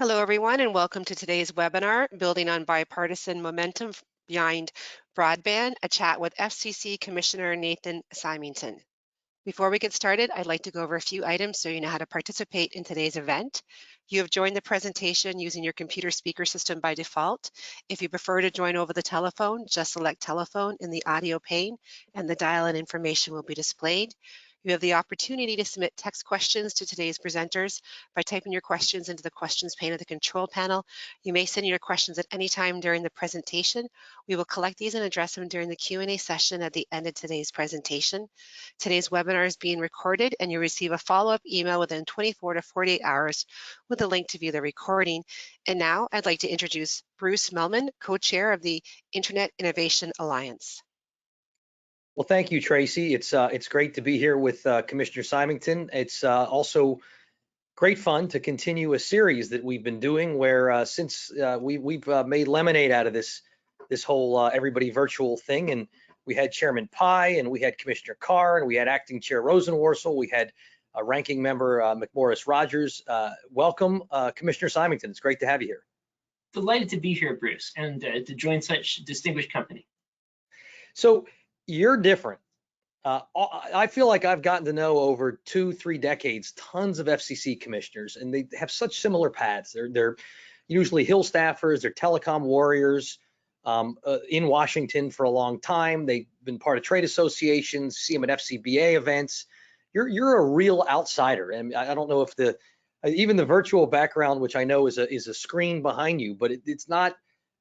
Hello, everyone, and welcome to today's webinar, Building on Bipartisan Momentum Behind Broadband, a chat with FCC Commissioner Nathan Simington. Before we get started, I'd like to go over a few items so you know how to participate in today's event. You have joined the presentation using your computer speaker system by default. If you prefer to join over the telephone, just select telephone in the audio pane and the dial-in information will be displayed. You have the opportunity to submit text questions to today's presenters by typing your questions into the questions pane of the control panel. You may send your questions at any time during the presentation. We will collect these and address them during the Q&A session at the end of today's presentation. Today's webinar is being recorded and you'll receive a follow-up email within 24 to 48 hours with a link to view the recording. And now I'd like to introduce Bruce Mehlman, co-chair of the Internet Innovation Alliance. Well, thank you, Tracy. It's great to be here with Commissioner Simington. It's also great fun to continue a series that we've been doing where since we've made lemonade out of this whole everybody virtual thing, and we had Chairman Pai, and we had Commissioner Carr, and we had Acting Chair Rosenworcel, we had Ranking Member McMorris Rogers. Welcome, Commissioner Simington. It's great to have you here. Delighted to be here, Bruce, and to join such distinguished company. So you're different. I feel like I've gotten to know over 2-3 decades tons of FCC commissioners, and they have such similar paths. They're usually Hill staffers, they're telecom warriors in Washington for a long time. They've been part of trade associations, see them at FCBA events. You're a real outsider, and I don't know if even the virtual background, which I know is a screen behind you, but it's not.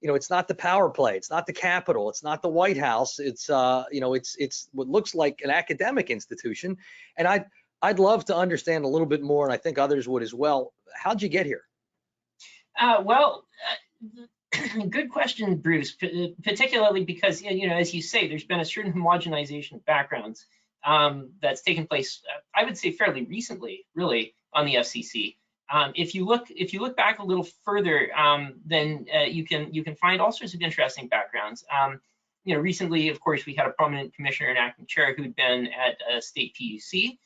It's not the power play. It's not the Capitol. It's not the White House. It's it's what looks like an academic institution. And I'd love to understand a little bit more, and I think others would as well. How'd you get here? Good question, Bruce. Particularly because as you say, there's been a certain homogenization of backgrounds that's taken place. I would say fairly recently, really, on the FCC. If you look back a little further, then you can find all sorts of interesting backgrounds. Recently, of course, we had a prominent commissioner and acting chair who'd been at a state PUC.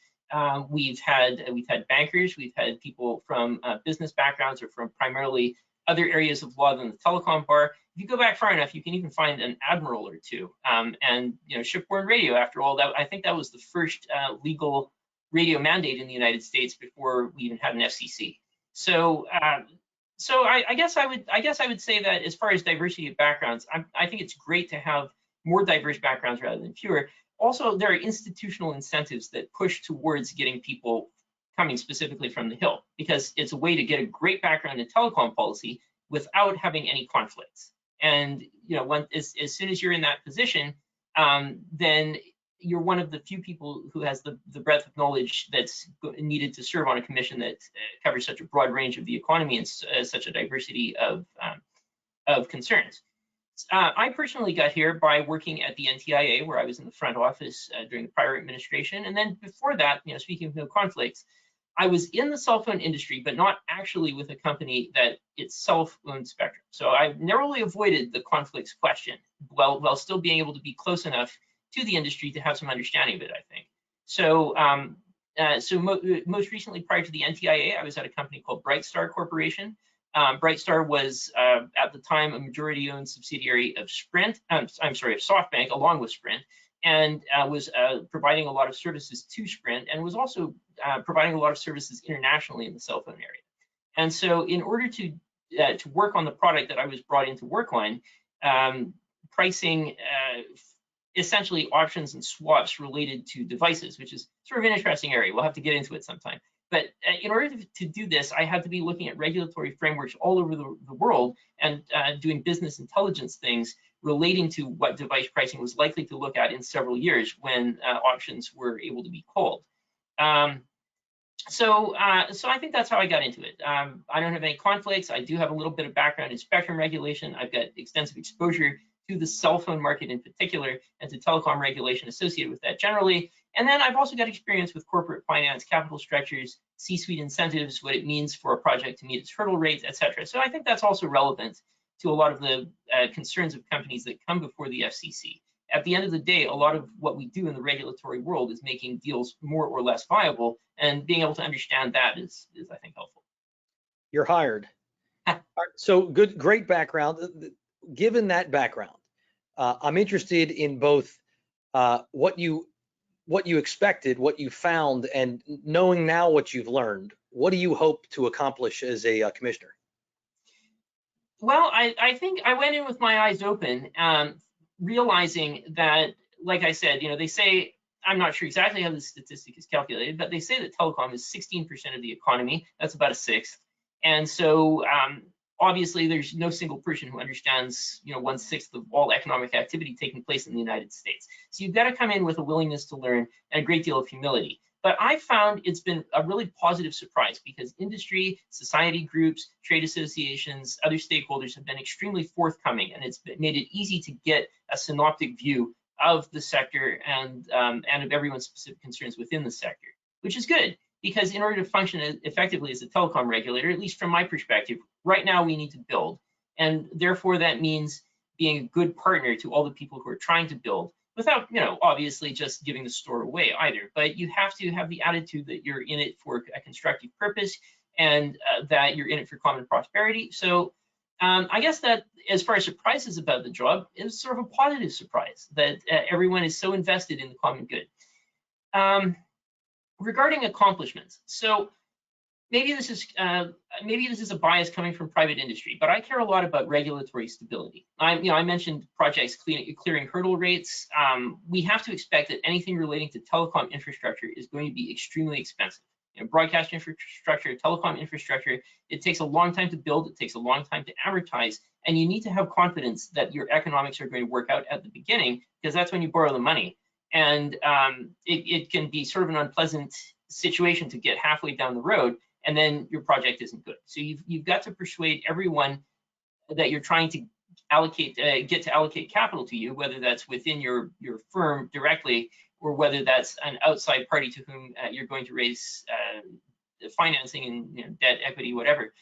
We've had bankers, we've had people from business backgrounds or from primarily other areas of law than the telecom bar. If you go back far enough, you can even find an admiral or two. And shipborne radio, after all, I think that was the first legal radio mandate in the United States before we even had an FCC. So I guess I would say that as far as diversity of backgrounds, I think it's great to have more diverse backgrounds rather than fewer. Also, there are institutional incentives that push towards getting people coming specifically from the Hill, because it's a way to get a great background in telecom policy without having any conflicts. And as soon as you're in that position, then you're one of the few people who has the breadth of knowledge that's needed to serve on a commission that covers such a broad range of the economy and such a diversity of concerns. I personally got here by working at the NTIA, where I was in the front office during the prior administration. And then before that, speaking of no conflicts, I was in the cell phone industry, but not actually with a company that itself owned spectrum. So I narrowly avoided the conflicts question while still being able to be close enough to the industry to have some understanding of it, I think. So, most recently, prior to the NTIA, I was at a company called Brightstar Corporation. Brightstar was, at the time, a majority-owned subsidiary of Sprint. Of SoftBank, along with Sprint, and was providing a lot of services to Sprint, and was also providing a lot of services internationally in the cell phone area. And so, in order to work on the product that I was brought in to work on, pricing essentially options and swaps related to devices, which is sort of an interesting area. We'll have to get into it sometime. But in order to do this, I had to be looking at regulatory frameworks all over the world and doing business intelligence things relating to what device pricing was likely to look at in several years when auctions were able to be called. So I think that's how I got into it. I don't have any conflicts. I do have a little bit of background in spectrum regulation. I've got extensive exposure to the cell phone market in particular, and to telecom regulation associated with that generally. And then I've also got experience with corporate finance, capital structures, C-suite incentives, what it means for a project to meet its hurdle rates, et cetera. So I think that's also relevant to a lot of the concerns of companies that come before the FCC. At the end of the day, a lot of what we do in the regulatory world is making deals more or less viable, and being able to understand that is I think, helpful. You're hired. All right, so great background. Given that background, I'm interested in both what you expected, what you found, and knowing now what you've learned. What do you hope to accomplish as a commissioner? Well, I think I went in with my eyes open, realizing that, like I said, they say, I'm not sure exactly how the statistic is calculated, but they say that telecom is 16% of the economy. That's about a sixth. And so obviously there's no single person who understands, 1/6 of all economic activity taking place in the United States. So you've got to come in with a willingness to learn and a great deal of humility. But I found it's been a really positive surprise because industry, society groups, trade associations, other stakeholders have been extremely forthcoming, and it's made it easy to get a synoptic view of the sector and of everyone's specific concerns within the sector, which is good because in order to function effectively as a telecom regulator, at least from my perspective, right now we need to build. And therefore that means being a good partner to all the people who are trying to build without, obviously just giving the store away either. But you have to have the attitude that you're in it for a constructive purpose and that you're in it for common prosperity. So I guess that as far as surprises about the job, it was sort of a positive surprise that everyone is so invested in the common good. Regarding accomplishments, so maybe this is a bias coming from private industry, but I care a lot about regulatory stability. I mentioned projects clearing hurdle rates. We have to expect that anything relating to telecom infrastructure is going to be extremely expensive. Broadcast infrastructure, telecom infrastructure, it takes a long time to build, it takes a long time to amortize, and you need to have confidence that your economics are going to work out at the beginning, because that's when you borrow the money. And it can be sort of an unpleasant situation to get halfway down the road and then your project isn't good. So you've got to persuade everyone that you're trying to get to allocate capital to you, whether that's within your firm directly or whether that's an outside party to whom you're going to raise financing and debt, equity, whatever.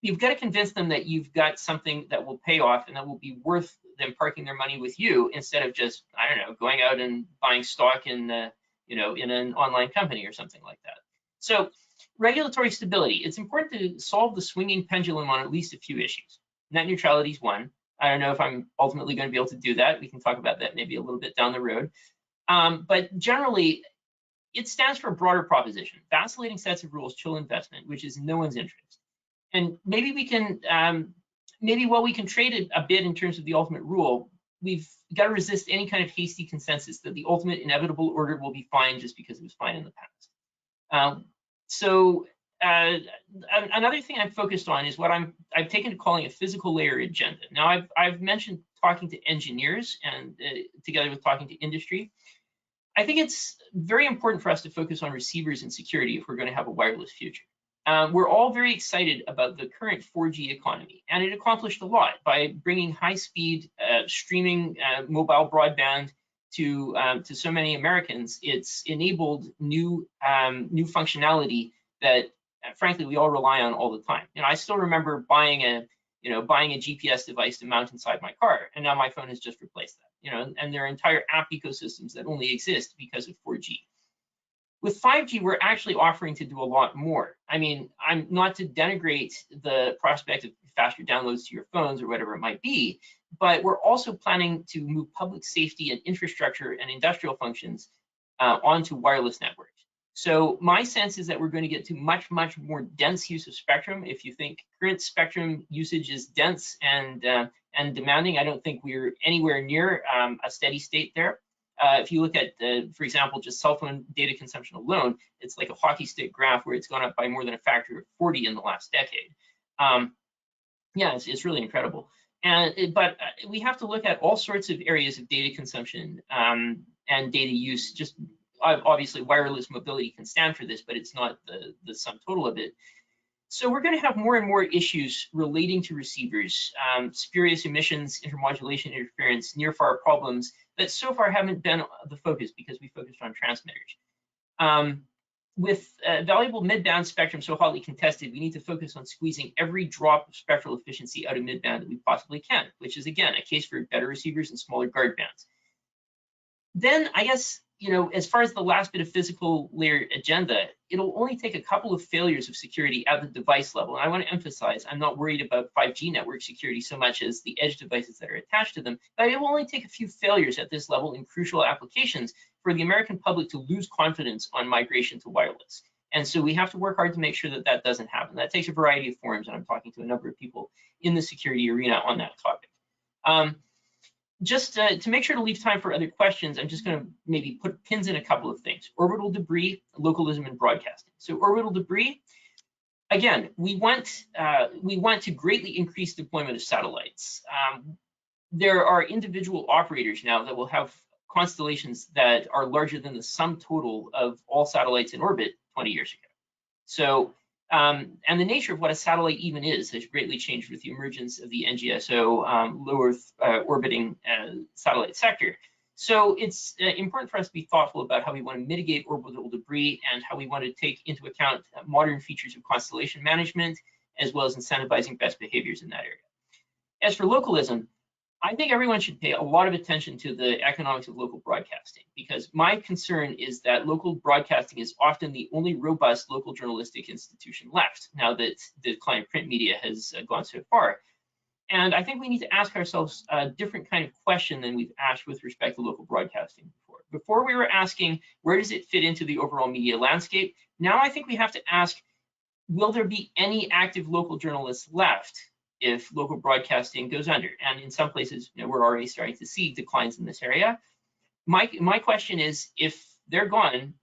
You've got to convince them that you've got something that will pay off and that will be worth them parking their money with you instead of just, I don't know, going out and buying stock in an online company or something like that. So regulatory stability, it's important to solve the swinging pendulum on at least a few issues. Net neutrality is one. I don't know if I'm ultimately going to be able to do that. We can talk about that maybe a little bit down the road. But generally, it stands for a broader proposition. Vacillating sets of rules chill investment, which is in no one's interest. And maybe we can, while we can trade a bit in terms of the ultimate rule, we've got to resist any kind of hasty consensus that the ultimate inevitable order will be fine just because it was fine in the past. Another thing I'm focused on is what I've taken to calling a physical layer agenda. Now, I've mentioned talking to engineers and together with talking to industry. I think it's very important for us to focus on receivers and security if we're going to have a wireless future. We're all very excited about the current 4G economy, and it accomplished a lot by bringing high-speed streaming mobile broadband to so many Americans. It's enabled new functionality that, frankly, we all rely on all the time. I still remember buying a GPS device to mount inside my car, and now my phone has just replaced that. And there are entire app ecosystems that only exist because of 4G. With 5G, we're actually offering to do a lot more. I mean, I'm not to denigrate the prospect of faster downloads to your phones or whatever it might be, but we're also planning to move public safety and infrastructure and industrial functions onto wireless networks. So my sense is that we're going to get to much, much more dense use of spectrum. If you think current spectrum usage is dense and demanding, I don't think we're anywhere near a steady state there. If you look at, for example, just cell phone data consumption alone, it's like a hockey stick graph where it's gone up by more than a factor of 40 in the last decade. Yeah, it's really incredible. But we have to look at all sorts of areas of data consumption and data use. Just obviously, wireless mobility can stand for this, but it's not the sum total of it. So we're going to have more and more issues relating to receivers, spurious emissions, intermodulation interference, near-far problems that so far haven't been the focus because we focused on transmitters. With valuable mid-band spectrum so hotly contested, we need to focus on squeezing every drop of spectral efficiency out of mid-band that we possibly can, which is, again, a case for better receivers and smaller guard bands. Then I guess, as far as the last bit of physical layer agenda, it'll only take a couple of failures of security at the device level. And I want to emphasize, I'm not worried about 5G network security so much as the edge devices that are attached to them, but it will only take a few failures at this level in crucial applications for the American public to lose confidence on migration to wireless. And so we have to work hard to make sure that that doesn't happen. That takes a variety of forms, and I'm talking to a number of people in the security arena on that topic. Just to make sure to leave time for other questions, I'm just going to maybe put pins in a couple of things. Orbital debris, localism, and broadcasting. So orbital debris, again, we want to greatly increase deployment of satellites. There are individual operators now that will have constellations that are larger than the sum total of all satellites in orbit 20 years ago. So, and the nature of what a satellite even is has greatly changed with the emergence of the NGSO low Earth orbiting satellite sector. So it's important for us to be thoughtful about how we want to mitigate orbital debris and how we want to take into account modern features of constellation management, as well as incentivizing best behaviors in that area. As for localism, I think everyone should pay a lot of attention to the economics of local broadcasting, because my concern is that local broadcasting is often the only robust local journalistic institution left now that the client print media has gone so far. And I think we need to ask ourselves a different kind of question than we've asked with respect to local broadcasting before. Before we were asking, where does it fit into the overall media landscape? Now I think we have to ask, will there be any active local journalists left if local broadcasting goes under? And in some places, we're already starting to see declines in this area. My question is, if they're gone,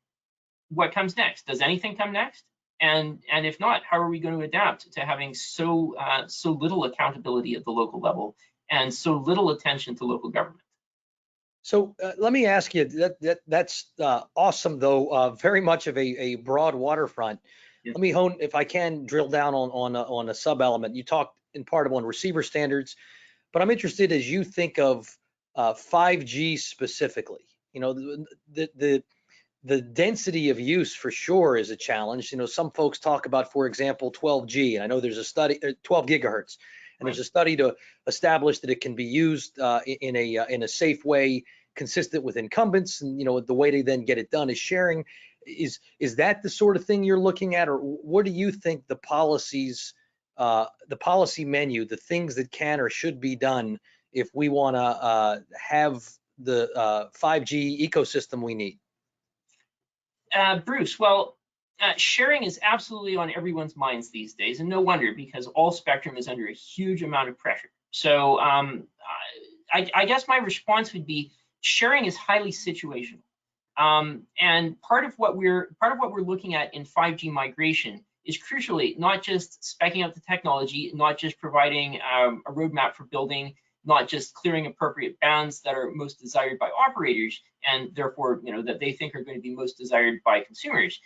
what comes next? Does anything come next? And if not, how are we going to adapt to having so little accountability at the local level and so little attention to local government? So let me ask you, that's awesome, though, very much of a broad waterfront. Yeah. Let me hone, if I can, drill down on a sub element. You talked in part on receiver standards, but I'm interested as you think of 5G specifically. The density of use for sure is a challenge. Some folks talk about, for example, 12G, and I know there's a study, 12 gigahertz, and there's a study to establish that it can be used in a safe way, consistent with incumbents, and the way to then get it done is sharing. Is that the sort of thing you're looking at, or what do you think the policy menu, the things that can or should be done if we want to have the 5G ecosystem we need? Bruce, well, sharing is absolutely on everyone's minds these days, and no wonder, because all spectrum is under a huge amount of pressure. So I guess my response would be, sharing is highly situational. And part of what we're looking at in 5G migration is crucially not just speccing out the technology, not just providing a roadmap for building, not just clearing appropriate bands that are most desired by operators and therefore that they think are going to be most desired by consumers,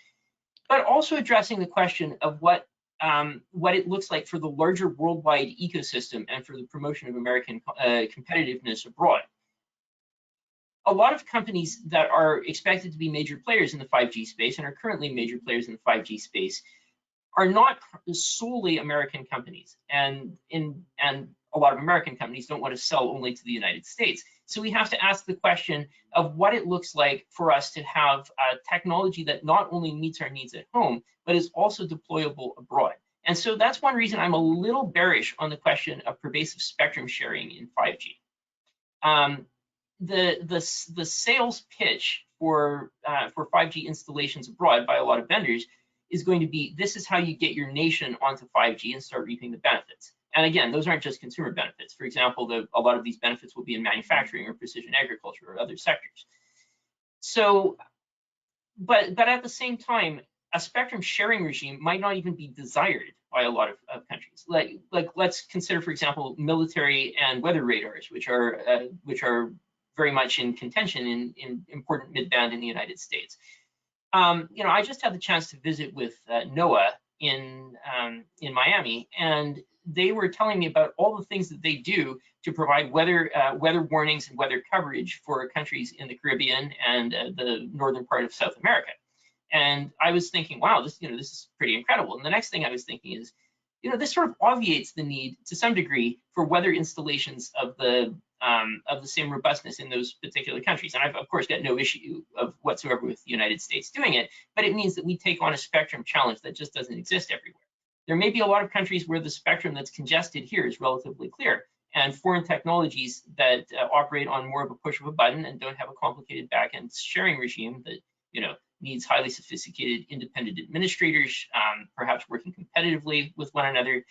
but also addressing the question of what it looks like for the larger worldwide ecosystem and for the promotion of American competitiveness abroad. A lot of companies that are expected to be major players in the 5G space and are currently major players in the 5G space are not solely American companies, and a lot of American companies don't want to sell only to the United States. So we have to ask the question of what it looks like for us to have technology that not only meets our needs at home, but is also deployable abroad. And so that's one reason I'm a little bearish on the question of pervasive spectrum sharing in 5G. The sales pitch for 5G installations abroad by a lot of vendors is going to be, this is how you get your nation onto 5G and start reaping the benefits. And again, those aren't just consumer benefits. For example, a lot of these benefits will be in manufacturing or precision agriculture or other sectors. So, but at the same time, a spectrum sharing regime might not even be desired by a lot of countries. Like let's consider, for example, military and weather radars, which are very much in contention in important mid-band in the United States. I just had the chance to visit with NOAA in Miami, and they were telling me about all the things that they do to provide weather warnings and weather coverage for countries in the Caribbean and the northern part of South America. And I was thinking, wow, this is pretty incredible. And the next thing I was thinking is, this sort of obviates the need to some degree for weather installations of the of the same robustness in those particular countries. And I've of course got no issue of whatsoever with the United States doing it, but it means that we take on a spectrum challenge that just doesn't exist everywhere. There may be a lot of countries where the spectrum that's congested here is relatively clear, and foreign technologies that operate on more of a push of a button and don't have a complicated back-end sharing regime that needs highly sophisticated independent administrators, perhaps working competitively with one another,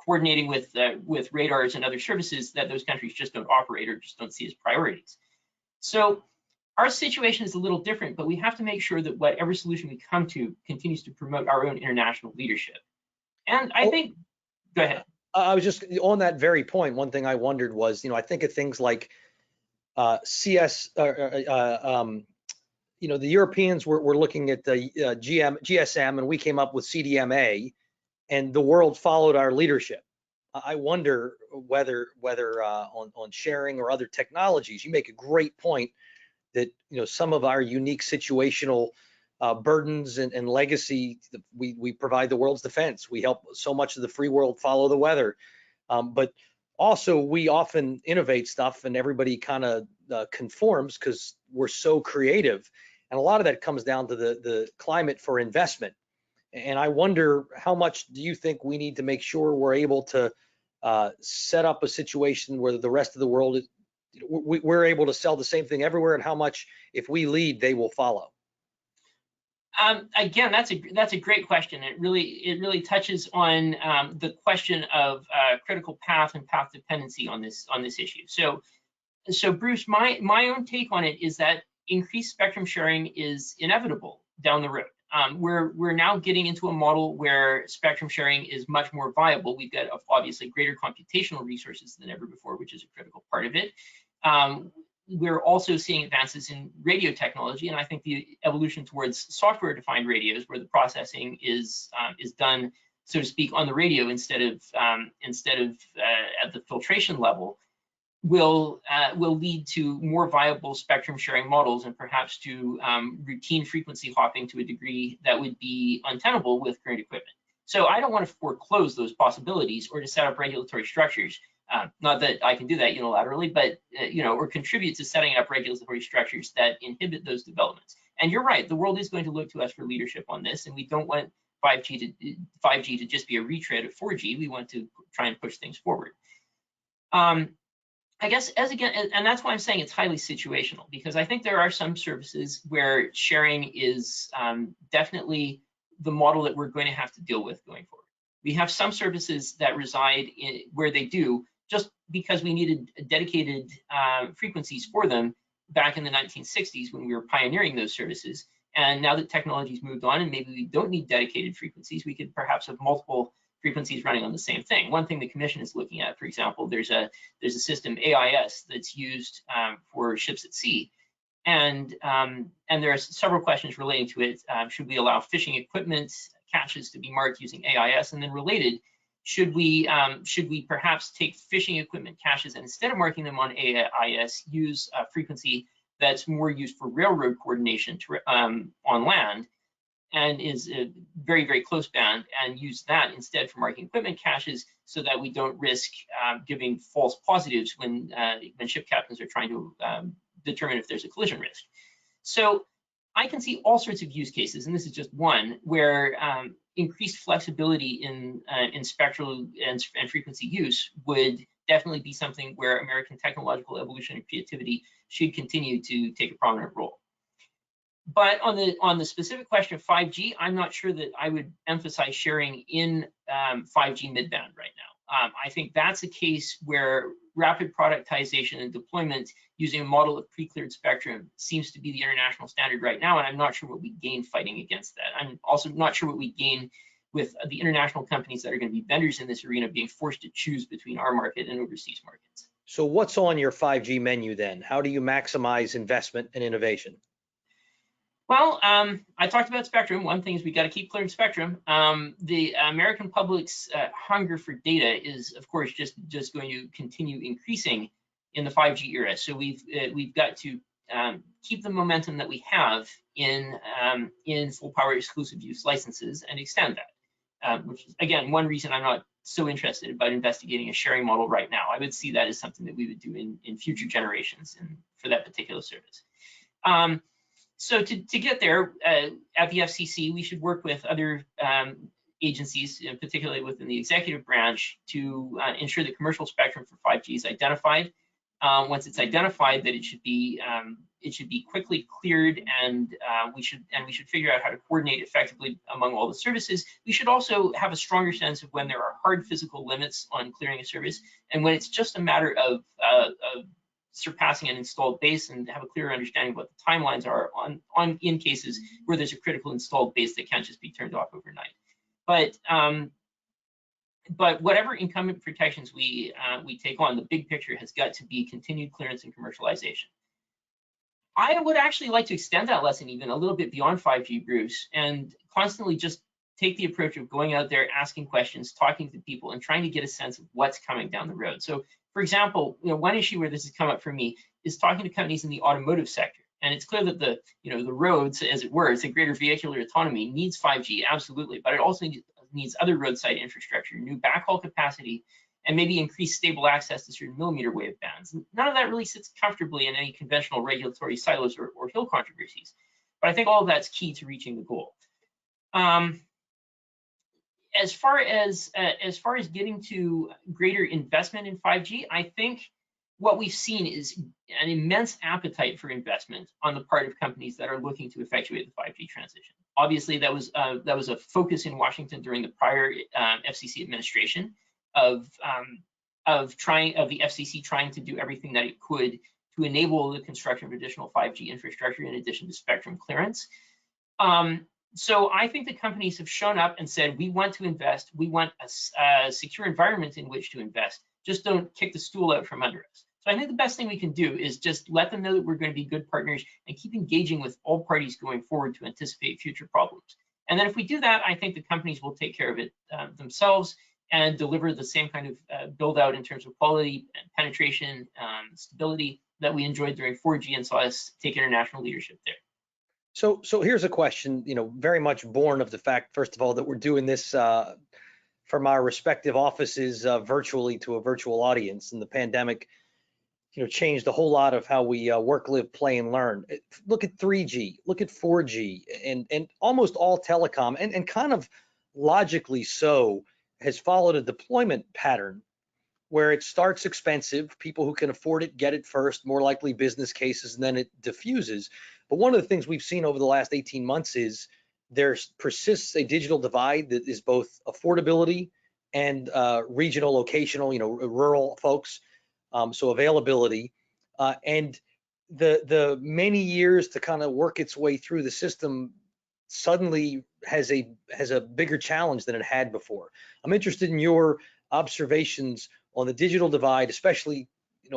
coordinating with radars and other services that those countries just don't operate or just don't see as priorities. So our situation is a little different, but we have to make sure that whatever solution we come to continues to promote our own international leadership. And I think, go ahead. I was just on that very point. One thing I wondered was, I think of things like the Europeans were looking at the GSM, and we came up with CDMA, and the world followed our leadership. I wonder whether on sharing or other technologies, you make a great point that some of our unique situational burdens and legacy, we provide the world's defense. We help so much of the free world follow the weather, but also we often innovate stuff and everybody kind of conforms because we're so creative, and a lot of that comes down to the climate for investment. And I wonder, how much do you think we need to make sure we're able to set up a situation where the rest of the world is, we're able to sell the same thing everywhere, and how much, if we lead, they will follow? Again, that's a great question. It really touches on the question of critical path and path dependency on this issue. So Bruce, my own take on it is that increased spectrum sharing is inevitable down the road. We're now getting into a model where spectrum sharing is much more viable. We've got obviously greater computational resources than ever before, which is a critical part of it. We're also seeing advances in radio technology, and I think the evolution towards software-defined radios, where the processing is done, so to speak, on the radio instead of at the filtration level, will lead to more viable spectrum sharing models, and perhaps to routine frequency hopping to a degree that would be untenable with current equipment. So I don't want to foreclose those possibilities or to set up regulatory structures. Not that I can do that unilaterally, but or contribute to setting up regulatory structures that inhibit those developments. And you're right, the world is going to look to us for leadership on this, and we don't want 5G to just be a retread of 4G. We want to try and push things forward. I guess and that's why I'm saying it's highly situational, because I think there are some services where sharing is definitely the model that we're going to have to deal with going forward. We have some services that reside where they do, just because we needed dedicated frequencies for them back in the 1960s when we were pioneering those services. And now that technology's moved on and maybe we don't need dedicated frequencies, we could perhaps have multiple frequencies running on the same thing. One thing the Commission is looking at, for example, there's a system, AIS, that's used for ships at sea. And there are several questions relating to it. Should we allow fishing equipment caches to be marked using AIS? And then related, should we perhaps take fishing equipment caches and instead of marking them on AIS, use a frequency that's more used for railroad coordination on land and is a very, very close band, and use that instead for marking equipment caches, so that we don't risk giving false positives when ship captains are trying to determine if there's a collision risk. So I can see all sorts of use cases, and this is just one, where increased flexibility in spectral and frequency use would definitely be something where American technological evolution and creativity should continue to take a prominent role. But on the specific question of 5G, I'm not sure that I would emphasize sharing in 5G midband right now. I think that's a case where rapid productization and deployment using a model of pre-cleared spectrum seems to be the international standard right now, and I'm not sure what we gain fighting against that. I'm also not sure what we gain with the international companies that are going to be vendors in this arena being forced to choose between our market and overseas markets. So what's on your 5G menu then? How do you maximize investment and innovation? Well, I talked about spectrum. One thing is we got to keep clearing spectrum. The American public's hunger for data is, of course, just going to continue increasing in the 5G era. So we've got to keep the momentum that we have in full power exclusive use licenses and extend that. Which is, again, one reason I'm not so interested about investigating a sharing model right now. I would see that as something that we would do in future generations and for that particular service. So to get there, at the FCC, we should work with other agencies, particularly within the executive branch, to ensure the commercial spectrum for 5G is identified. Once it's identified, that it should be quickly cleared, and we should figure out how to coordinate effectively among all the services. We should also have a stronger sense of when there are hard physical limits on clearing a service, and when it's just a matter of surpassing an installed base, and have a clearer understanding of what the timelines are in cases where there's a critical installed base that can't just be turned off overnight. But whatever incumbent protections we take on, the big picture has got to be continued clearance and commercialization. I would actually like to extend that lesson even a little bit beyond 5G, Bruce, and constantly just take the approach of going out there, asking questions, talking to people, and trying to get a sense of what's coming down the road. So, for example, one issue where this has come up for me is talking to companies in the automotive sector. And it's clear that the roads, as it were, it's a greater vehicular autonomy, needs 5G, absolutely, but it also needs other roadside infrastructure, new backhaul capacity, and maybe increased stable access to certain millimeter wave bands. None of that really sits comfortably in any conventional regulatory silos or hill controversies. But I think all of that's key to reaching the goal. As far as getting to greater investment in 5G, I think what we've seen is an immense appetite for investment on the part of companies that are looking to effectuate the 5G transition. Obviously, that was a focus in Washington during the prior FCC administration of the FCC trying to do everything that it could to enable the construction of additional 5G infrastructure in addition to spectrum clearance. So I think the companies have shown up and said, we want to invest, we want a secure environment in which to invest, just don't kick the stool out from under us. So I think the best thing we can do is just let them know that we're going to be good partners and keep engaging with all parties going forward to anticipate future problems. And then if we do that, I think the companies will take care of it themselves and deliver the same kind of build out in terms of quality and penetration, stability that we enjoyed during 4G and saw us take international leadership there. So here's a question, very much born of the fact, first of all, that we're doing this from our respective offices virtually to a virtual audience, and the pandemic, changed a whole lot of how we work, live, play, and learn. Look at 3G, look at 4G, and almost all telecom, and kind of logically so, has followed a deployment pattern where it starts expensive. People who can afford it get it first, more likely business cases, and then it diffuses. But one of the things we've seen over the last 18 months is there persists a digital divide that is both affordability and regional, locational, rural folks, so availability, and the many years to kind of work its way through the system suddenly has a bigger challenge than it had before. I'm interested in your observations on the digital divide, especially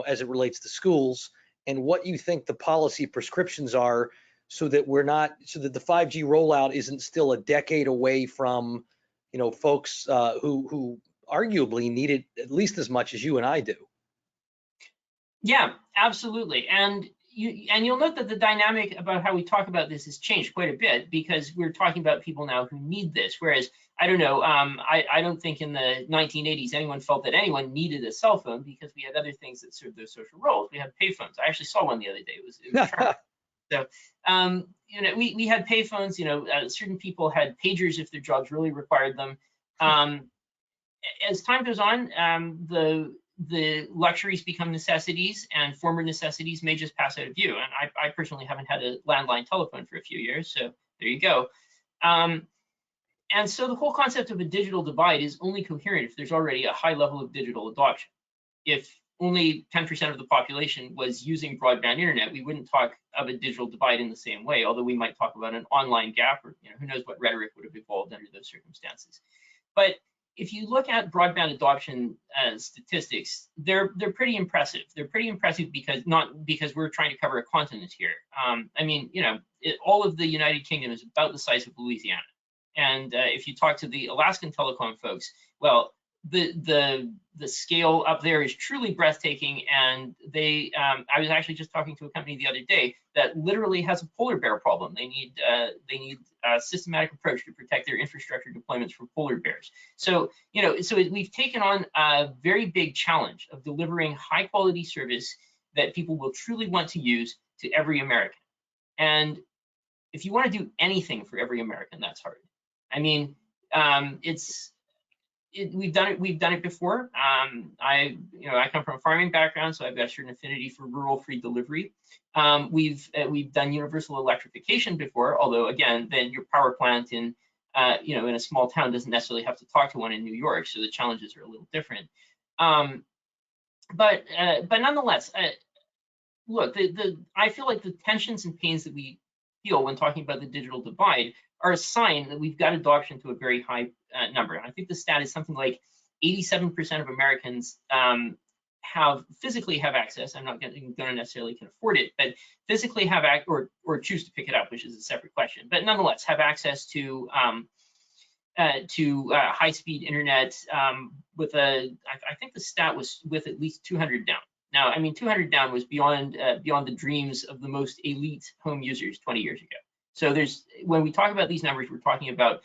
as it relates to schools, and what you think the policy prescriptions are, so that the 5G rollout isn't still a decade away from folks who arguably need it at least as much as you and I do. Yeah, absolutely. And you'll note that the dynamic about how we talk about this has changed quite a bit, because we're talking about people now who need this. Whereas, I don't know, I don't think in the 1980s anyone felt that anyone needed a cell phone, because we had other things that served those social roles. We had payphones. I actually saw one the other day. It was charming. So, we had payphones. Certain people had pagers if their jobs really required them. As time goes on, the luxuries become necessities, and former necessities may just pass out of view. And I personally haven't had a landline telephone for a few years, so there you go. And so the whole concept of a digital divide is only coherent if there's already a high level of digital adoption. If only 10% of the population was using broadband internet, we wouldn't talk of a digital divide in the same way, although we might talk about an online gap, or who knows what rhetoric would have evolved under those circumstances. But if you look at broadband adoption statistics, they're pretty impressive. They're pretty impressive not because we're trying to cover a continent here. All of the United Kingdom is about the size of Louisiana. And if you talk to the Alaskan telecom folks, well, the scale up there is truly breathtaking. And they, I was actually just talking to a company the other day that literally has a polar bear problem. They need a systematic approach to protect their infrastructure deployments from polar bears. So, you know, so we've taken on a very big challenge of delivering high quality service that people will truly want to use to every American. And if you want to do anything for every American, that's hard. I mean, we've done it before. I come from a farming background, so I've got a certain affinity for rural free delivery. We've done universal electrification before, although again, then your power plant in in a small town doesn't necessarily have to talk to one in New York, so the challenges are a little different. But nonetheless, look, I feel like the tensions and pains that we feel when talking about the digital divide are a sign that we've got adoption to a very high number. And I think the stat is something like 87% of Americans physically have access. I'm not going to necessarily can afford it, but physically have or choose to pick it up, which is a separate question. But nonetheless, have access to high-speed internet with I think the stat was with at least 200 down. Now, I mean, 200 down was beyond the dreams of the most elite home users 20 years ago. So when we talk about these numbers, we're talking about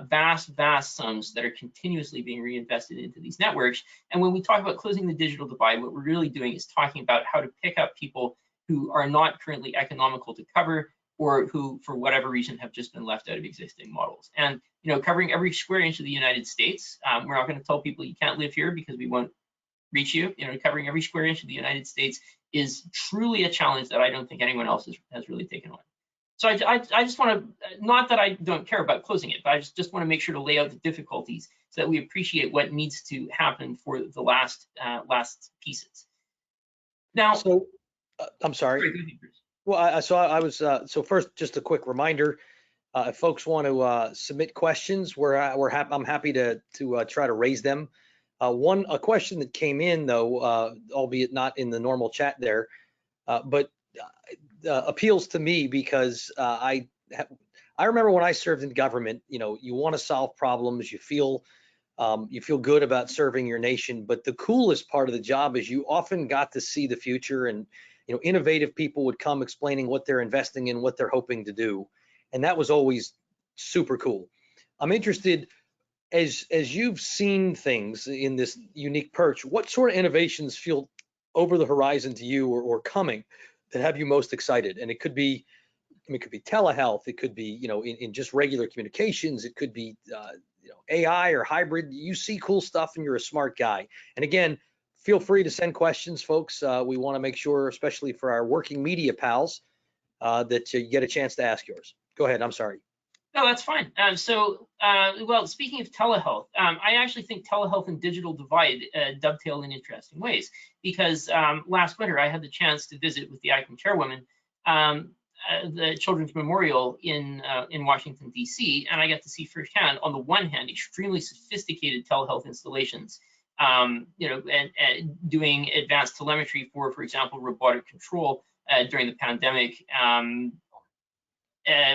vast sums that are continuously being reinvested into these networks. And when we talk about closing the digital divide, what we're really doing is talking about how to pick up people who are not currently economical to cover, or who, for whatever reason, have just been left out of existing models. And covering every square inch of the United States, we're not going to tell people you can't live here because we won't reach you. Covering every square inch of the United States is truly a challenge that I don't think anyone else has really taken on. So I just want to, not that I don't care about closing it, but I just want to make sure to lay out the difficulties so that we appreciate what needs to happen for the last pieces. Now, so I'm sorry. Well, so first, just a quick reminder: if folks want to submit questions, I'm happy to try to raise them. A question that came in though, albeit not in the normal chat there, but appeals to me because I remember when I served in government. You want to solve problems. You feel good about serving your nation. But the coolest part of the job is you often got to see the future, and innovative people would come explaining what they're investing in, what they're hoping to do, and that was always super cool. I'm interested, as you've seen things in this unique perch, what sort of innovations feel over the horizon to you or coming that have you most excited? And it could be telehealth, it could be in just regular communications, it could be AI or hybrid. You see cool stuff and you're a smart guy. And again, feel free to send questions, folks. We want to make sure, especially for our working media pals, that you get a chance to ask yours. Go ahead. I'm sorry. No, that's fine. Well, speaking of telehealth, I actually think telehealth and digital divide dovetail in interesting ways, because last winter I had the chance to visit with the ICOM chairwoman the Children's Memorial in Washington, D.C., and I got to see firsthand, on the one hand, extremely sophisticated telehealth installations, and doing advanced telemetry for example, robotic control during the pandemic.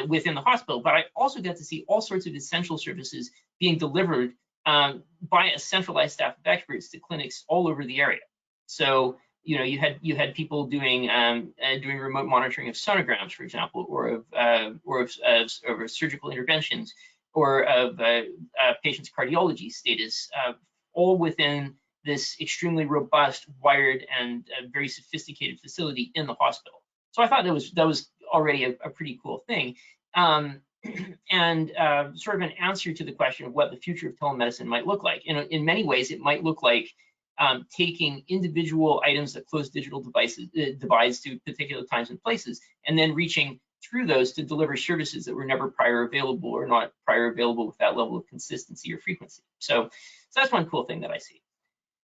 Within the hospital, but I also got to see all sorts of essential services being delivered by a centralized staff of experts to clinics all over the area. So you had people doing remote monitoring of sonograms, for example, or of surgical interventions, or of patients' cardiology status, all within this extremely robust, wired, and very sophisticated facility in the hospital. So I thought that was already a pretty cool thing, and sort of an answer to the question of what the future of telemedicine might look like. In many ways, it might look like taking individual items that close digital divides to particular times and places, and then reaching through those to deliver services that were never prior available, or not prior available with that level of consistency or frequency. So that's one cool thing that I see.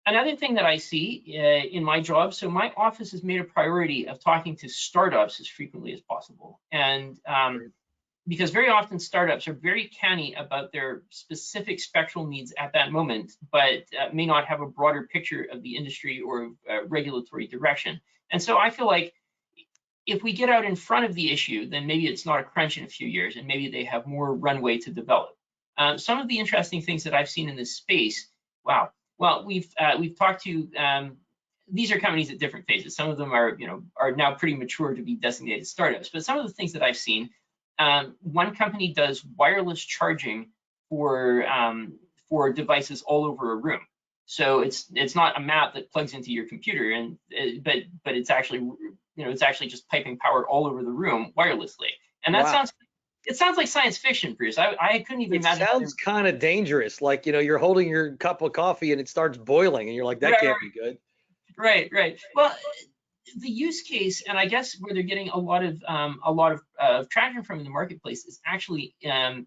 Another thing that I see in my job, so my office has made a priority of talking to startups as frequently as possible. And because very often startups are very canny about their specific spectral needs at that moment, but may not have a broader picture of the industry or regulatory direction. And so I feel like if we get out in front of the issue, then maybe it's not a crunch in a few years, and maybe they have more runway to develop. Some of the interesting things that I've seen in this space, wow. Well, we've talked to these are companies at different phases. Some of them are now pretty mature to be designated startups. But some of the things that I've seen, one company does wireless charging for devices all over a room. So it's not a map that plugs into your computer, and but it's actually it's actually just piping power all over the room wirelessly. And that Wow. sounds like science fiction, Bruce. I couldn't even imagine. It sounds kind of dangerous. Like, you're holding your cup of coffee and it starts boiling and you're like, that can't be good. Right. Well, the use case, and I guess where they're getting a lot of traction from in the marketplace is actually in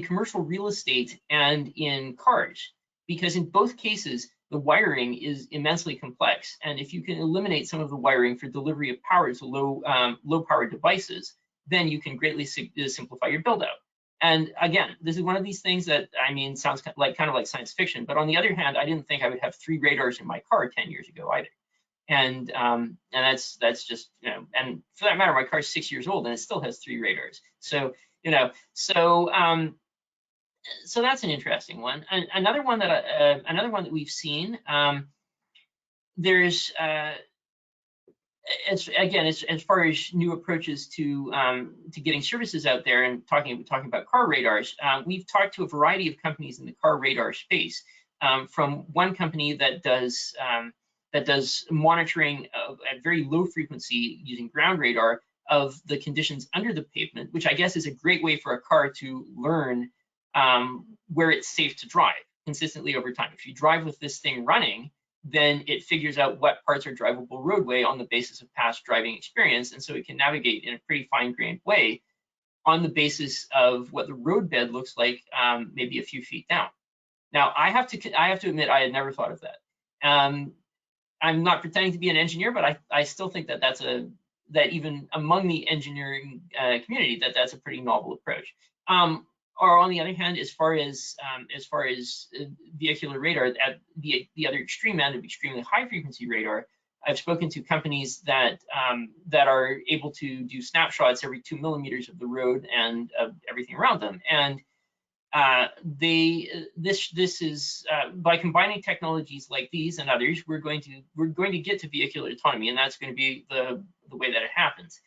commercial real estate and in cars, because in both cases the wiring is immensely complex, and if you can eliminate some of the wiring for delivery of power to low power devices, then you can greatly simplify your build out. And again, this is one of these things that, I mean, sounds kind of like science fiction, but on the other hand, I didn't think I would have 3 radars in my car 10 years ago either. And that's just, and for that matter, my car's 6 years old and it still has 3 radars. So so that's an interesting one. And another one that we've seen, there's as far as new approaches to getting services out there and talking about car radars, we've talked to a variety of companies in the car radar space. From one company that does monitoring at very low frequency using ground radar of the conditions under the pavement, which I guess is a great way for a car to learn where it's safe to drive consistently over time. If you drive with this thing running, then it figures out what parts are drivable roadway on the basis of past driving experience, and so it can navigate in a pretty fine-grained way on the basis of what the roadbed looks like, maybe a few feet down. Now, I have to admit, I had never thought of that. I'm not pretending to be an engineer, but I still think that even among the engineering community, that's a pretty novel approach. Or on the other hand, as far as vehicular radar, at the other extreme end of extremely high frequency radar, I've spoken to companies that are able to do snapshots every 2 millimeters of the road and of everything around them. And this is by combining technologies like these and others, we're going to get to vehicular autonomy, and that's going to be the way that it happens.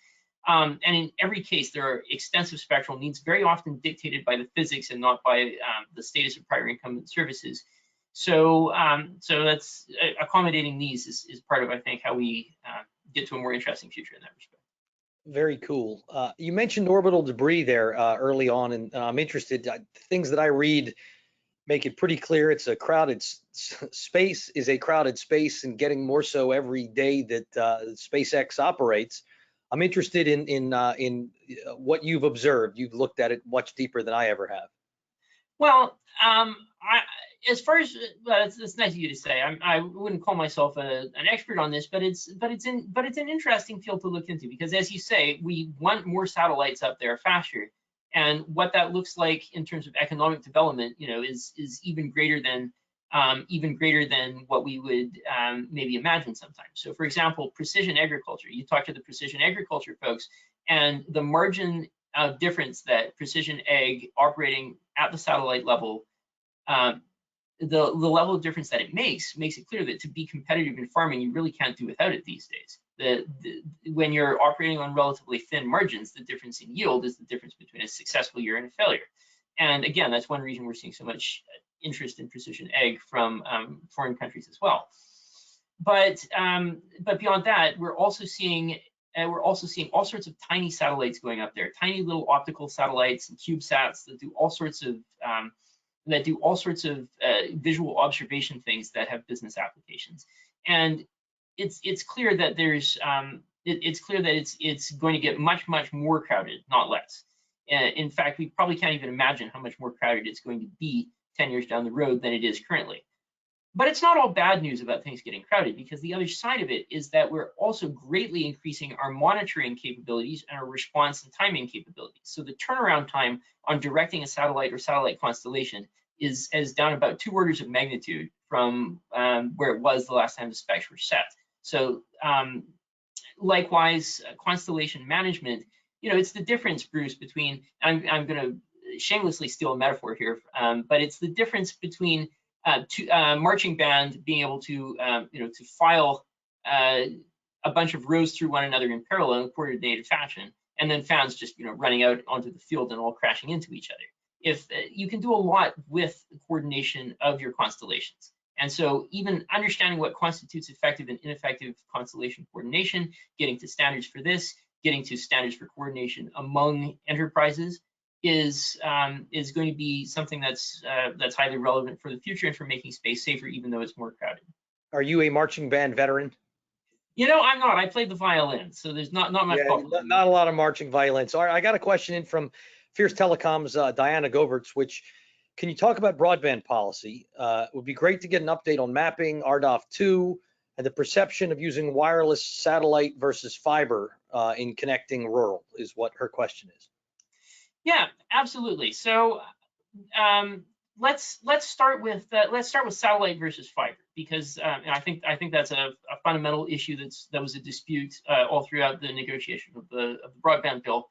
And in every case, there are extensive spectral needs, very often dictated by the physics and not by the status of prior incumbent services. So that's accommodating these is part of, I think, how we get to a more interesting future in that respect. Very cool. You mentioned orbital debris there early on, and I'm interested. Things that I read make it pretty clear it's a crowded space is a crowded space, and getting more so every day that SpaceX operates. I'm interested in what you've observed. You've looked at it much deeper than I ever have. Well, as far as it's nice of you to say. I wouldn't call myself an expert on this, but it's an interesting field to look into, because, as you say, we want more satellites up there faster, and what that looks like in terms of economic development, is even greater than what we would maybe imagine sometimes. So, for example, precision agriculture. You talk to the precision agriculture folks, and the margin of difference that precision ag operating at the satellite level, the level of difference that it makes it clear that to be competitive in farming, you really can't do without it these days. When you're operating on relatively thin margins, the difference in yield is the difference between a successful year and a failure. And again, that's one reason we're seeing so much interest in precision ag from foreign countries as well. But beyond that, we're also seeing all sorts of tiny satellites going up there, tiny little optical satellites and CubeSats that do all sorts of visual observation things that have business applications. And it's clear that it's going to get much more crowded, not less. In fact, we probably can't even imagine how much more crowded it's going to be 10 years down the road than it is currently. But it's not all bad news about things getting crowded, because the other side of it is that we're also greatly increasing our monitoring capabilities and our response and timing capabilities. So the turnaround time on directing a satellite or satellite constellation is down about 2 orders of magnitude from where it was the last time the specs were set. So likewise, constellation management, it's the difference, Bruce, between, I'm going to shamelessly steal a metaphor here, but it's the difference between marching band being able to to file a bunch of rows through one another in parallel in coordinated fashion, and then fans just running out onto the field and all crashing into each other. If you can do a lot with coordination of your constellations. And so even understanding what constitutes effective and ineffective constellation coordination, getting to standards for this, getting to standards for coordination among enterprises is going to be something that's highly relevant for the future and for making space safer, even though it's more crowded. Are you a marching band veteran? I'm not. I played the violin, so there's not much. Yeah, not a lot of marching violins. All right, I got a question in from Fierce Telecom's Diana Govertz, which can you talk about broadband policy? It would be great to get an update on mapping, RDOF2, and the perception of using wireless satellite versus fiber in connecting rural is what her question is. Yeah, absolutely. So let's start with satellite versus fiber, because I think that's a fundamental issue that was a dispute all throughout the negotiation of the broadband bill.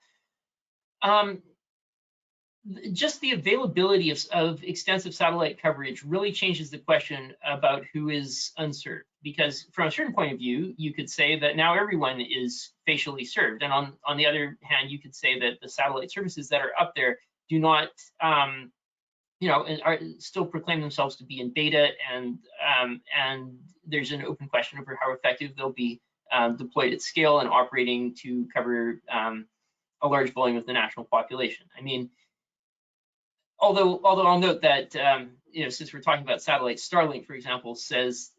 Just the availability of extensive satellite coverage really changes the question about who is unserved, because from a certain point of view, you could say that now everyone is facially served, and on the other hand, you could say that the satellite services that are up there do not are still proclaim themselves to be in beta, and there's an open question over how effective they'll be deployed at scale and operating to cover a large volume of the national population. I mean, although I'll note that since we're talking about satellites, Starlink, for example, says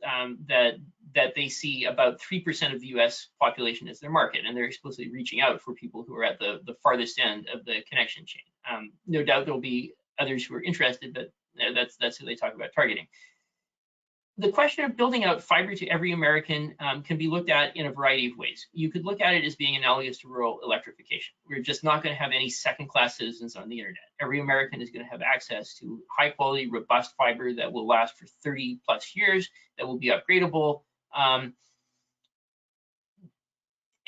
that they see about 3% of the U.S. population as their market, and they're explicitly reaching out for people who are at the farthest end of the connection chain. No doubt there'll be others who are interested, but that's who they talk about targeting. The question of building out fiber to every American can be looked at in a variety of ways. You could look at it as being analogous to rural electrification. We're just not going to have any second-class citizens on the internet. Every American is going to have access to high-quality, robust fiber that will last for 30+ years, that will be upgradable.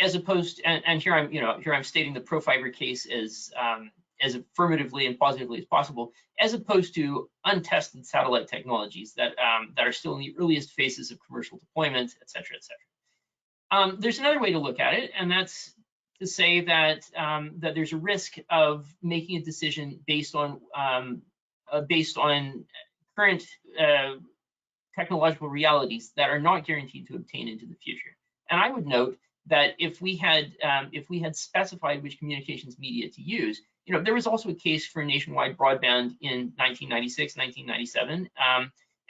As opposed, and here I'm stating the pro-fiber case as affirmatively and positively as possible, as opposed to untested satellite technologies that are still in the earliest phases of commercial deployment, et cetera, et cetera. There's another way to look at it, and that's to say that there's a risk of making a decision based on current technological realities that are not guaranteed to obtain into the future. And I would note that if we had specified which communications media to use, there was also a case for nationwide broadband in 1996, 1997.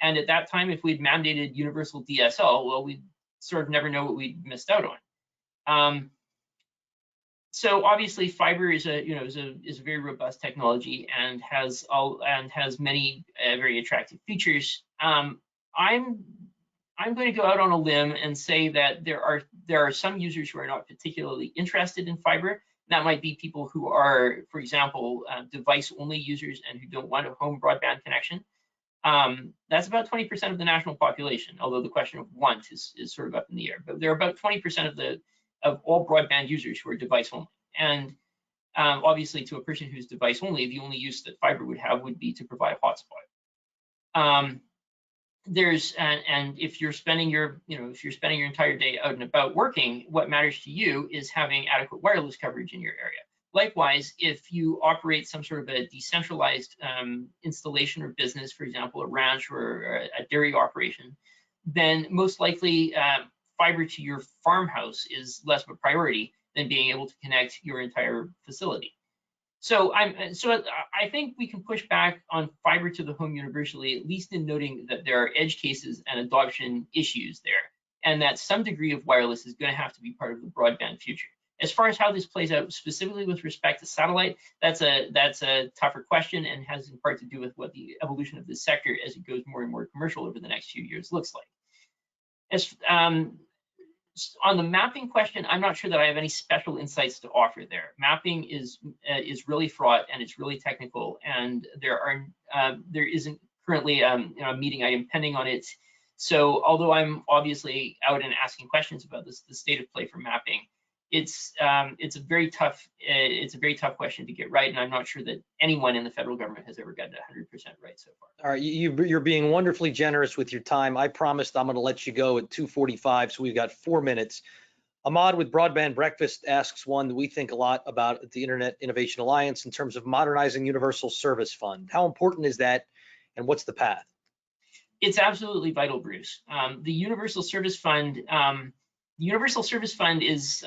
And at that time, if we'd mandated universal DSL, well, we'd sort of never know what we'd missed out on. So obviously, fiber is a very robust technology and has many very attractive features. I'm going to go out on a limb and say that there are some users who are not particularly interested in fiber. That might be people who are, for example, device-only users and who don't want a home broadband connection. That's about 20% of the national population, although the question of want is sort of up in the air. But there are about 20% of all broadband users who are device-only. And obviously, to a person who's device-only, the only use that fiber would have would be to provide a hotspot. And if you're spending your entire day out and about working, what matters to you is having adequate wireless coverage in your area. Likewise, if you operate some sort of a decentralized installation or business, for example, a ranch or a dairy operation, then most likely fiber to your farmhouse is less of a priority than being able to connect your entire facility. So I think we can push back on fiber to the home universally, at least in noting that there are edge cases and adoption issues there, and that some degree of wireless is going to have to be part of the broadband future. As far as how this plays out specifically with respect to satellite, that's a tougher question and has in part to do with what the evolution of this sector as it goes more and more commercial over the next few years looks like. As on the mapping question, I'm not sure that I have any special insights to offer there. Mapping is really fraught and it's really technical, and there isn't currently a meeting item pending on it. So although I'm obviously out and asking questions about the state of play for mapping, it's a very tough question to get right, and I'm not sure that anyone in the federal government has ever gotten it 100% right so far. All right, you're being wonderfully generous with your time. I promised I'm going to let you go at 2:45, so we've got 4 minutes. Ahmad with Broadband Breakfast asks one that we think a lot about at the Internet Innovation Alliance in terms of modernizing Universal Service Fund. How important is that, and what's the path? It's absolutely vital, Bruce. The Universal Service Fund is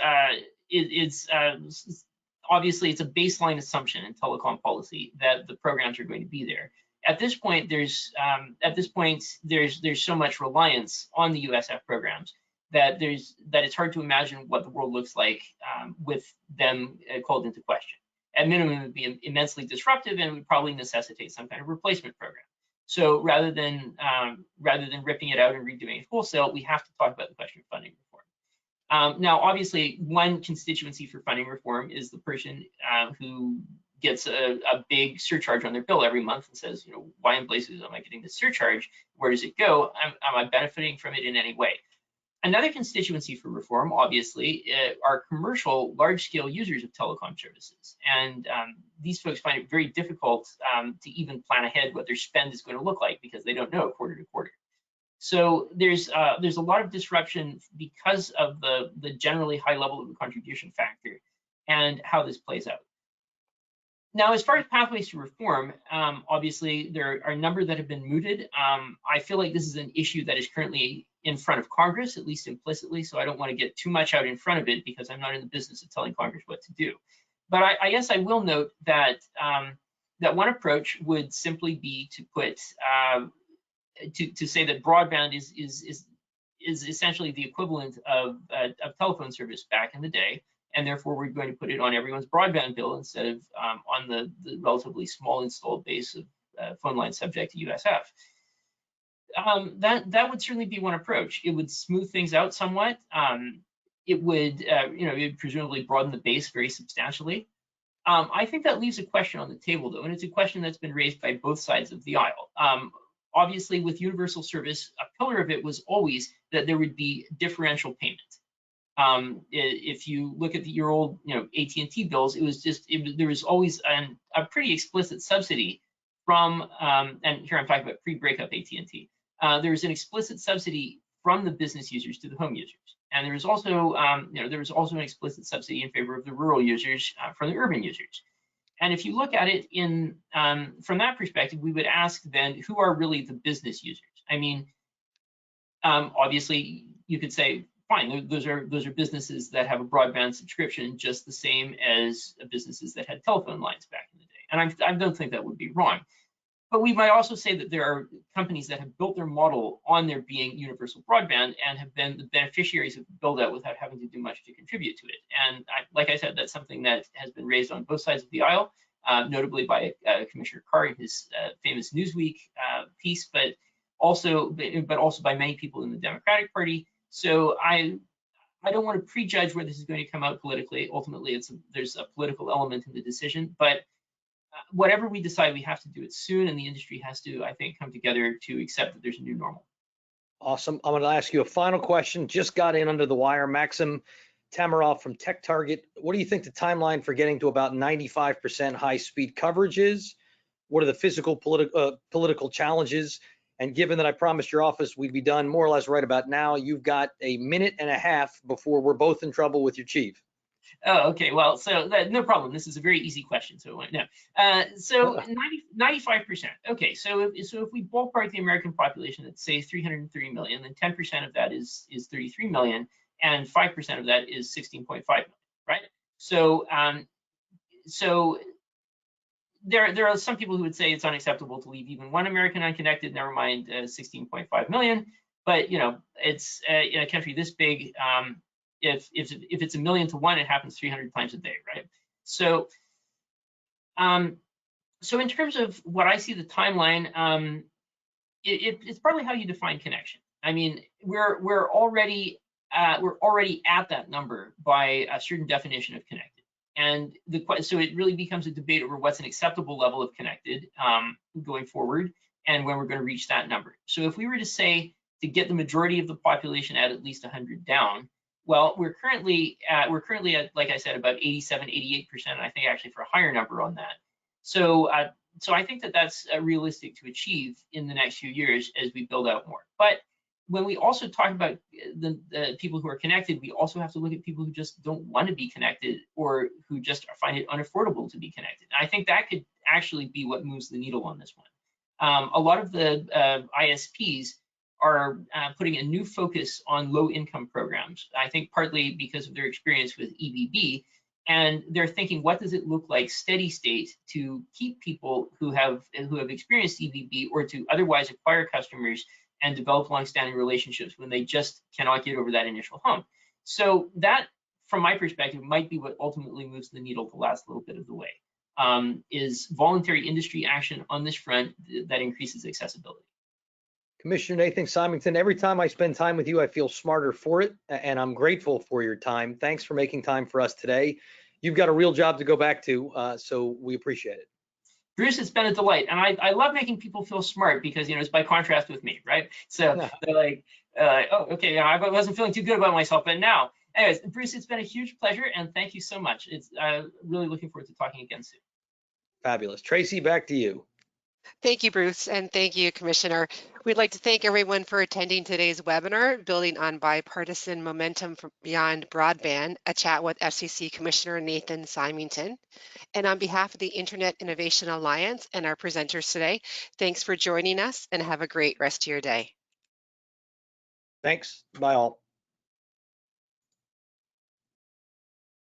obviously it's a baseline assumption in telecom policy that the programs are going to be there. At this point, there's so much reliance on the USF programs that it's hard to imagine what the world looks like with them called into question. At minimum, it would be immensely disruptive and would probably necessitate some kind of replacement program. So rather than ripping it out and redoing it wholesale, we have to talk about the question of funding reform. Now, obviously, one constituency for funding reform is the person who gets a big surcharge on their bill every month and says, why in blazes am I getting this surcharge? Where does it go? Am I benefiting from it in any way? Another constituency for reform, obviously, are commercial, large-scale users of telecom services. And these folks find it very difficult to even plan ahead what their spend is going to look like because they don't know quarter to quarter. So there's a lot of disruption because of the generally high level of the contribution factor and how this plays out. Now, as far as pathways to reform, obviously, there are a number that have been mooted. I feel like this is an issue that is currently in front of Congress, at least implicitly, so I don't want to get too much out in front of it because I'm not in the business of telling Congress what to do. But I guess I will note that that one approach would simply be to put to say that broadband is essentially the equivalent of telephone service back in the day, and therefore we're going to put it on everyone's broadband bill instead of on the relatively small installed base of phone lines subject to USF. That would certainly be one approach. It would smooth things out somewhat. It would, it would presumably broaden the base very substantially. I think that leaves a question on the table, though, and it's a question that's been raised by both sides of the aisle. Obviously, with universal service, a pillar of it was always that there would be differential payment. If you look at your old, AT&T bills, it was there was always a pretty explicit subsidy from, and here I'm talking about pre-breakup AT&T. There was an explicit subsidy from the business users to the home users, and there was also, an explicit subsidy in favor of the rural users from the urban users. And if you look at it in from that perspective, we would ask then, who are really the business users? I mean, obviously, you could say, fine, those are businesses that have a broadband subscription just the same as businesses that had telephone lines back in the day. And I don't think that would be wrong. But we might also say that there are companies that have built their model on there being universal broadband and have been the beneficiaries of the build out without having to do much to contribute to it. And like I said, that's something that has been raised on both sides of the aisle, notably by Commissioner Carr in his famous Newsweek piece, but also by many people in the Democratic Party. So I don't want to prejudge where this is going to come out politically. Ultimately, there's a political element in the decision, but whatever we decide, we have to do it soon, and the industry has to, I think, come together to accept that there's a new normal. Awesome. I'm going to ask you a final question. Just got in under the wire. Maxim Tamarov from Tech Target. What do you think the timeline for getting to about 95% high-speed coverage is? What are the physical political challenges? And given that I promised your office we'd be done more or less right about now, you've got a minute and a half before we're both in trouble with your chief. Oh, okay. Well, so no problem. This is a very easy question. So no. So 95%. Okay. So if we ballpark the American population at say 330 million, then 10% of that is 33 million, and 5% of that is 16.5 million, right? So there are some people who would say it's unacceptable to leave even one American unconnected. Never mind 16.5 million. But it's in a country this big. If it's 1 million to 1, it happens 300 times a day, right? So, so in terms of what I see the timeline, it's partly how you define connection. I mean, we're already at that number by a certain definition of connected, and so it really becomes a debate over what's an acceptable level of connected going forward, and when we're going to reach that number. So if we were to say to get the majority of the population at least 100 down, Well, we're currently at, like I said, about 87, 88%. I think actually for a higher number on that. So, so I think that that's realistic to achieve in the next few years as we build out more. But when we also talk about the people who are connected, we also have to look at people who just don't want to be connected or who just find it unaffordable to be connected. And I think that could actually be what moves the needle on this one. A lot of the ISPs are putting a new focus on low income programs. I think partly because of their experience with EBB, and they're thinking, what does it look like steady state to keep people who have experienced EBB or to otherwise acquire customers and develop long-standing relationships when they just cannot get over that initial hump. So that, from my perspective, might be what ultimately moves the needle the last little bit of the way, is voluntary industry action on this front that increases accessibility. Commissioner Nathan Simington, every time I spend time with you, I feel smarter for it, and I'm grateful for your time. Thanks for making time for us today. You've got a real job to go back to, so we appreciate it. Bruce, it's been a delight, and I love making people feel smart because, you know, it's by contrast with me, right? So they're like, oh, okay, I wasn't feeling too good about myself, but now, anyways, Bruce, it's been a huge pleasure, and thank you so much. It's really looking forward to talking again soon. Fabulous. Tracy, back to you. Thank you, Bruce, and thank you, Commissioner. We'd like to thank everyone for attending today's webinar, Building on Bipartisan Momentum Beyond Broadband, a chat with FCC Commissioner Nathan Simington. And on behalf of the Internet Innovation Alliance and our presenters today, thanks for joining us and have a great rest of your day. Thanks. Bye all.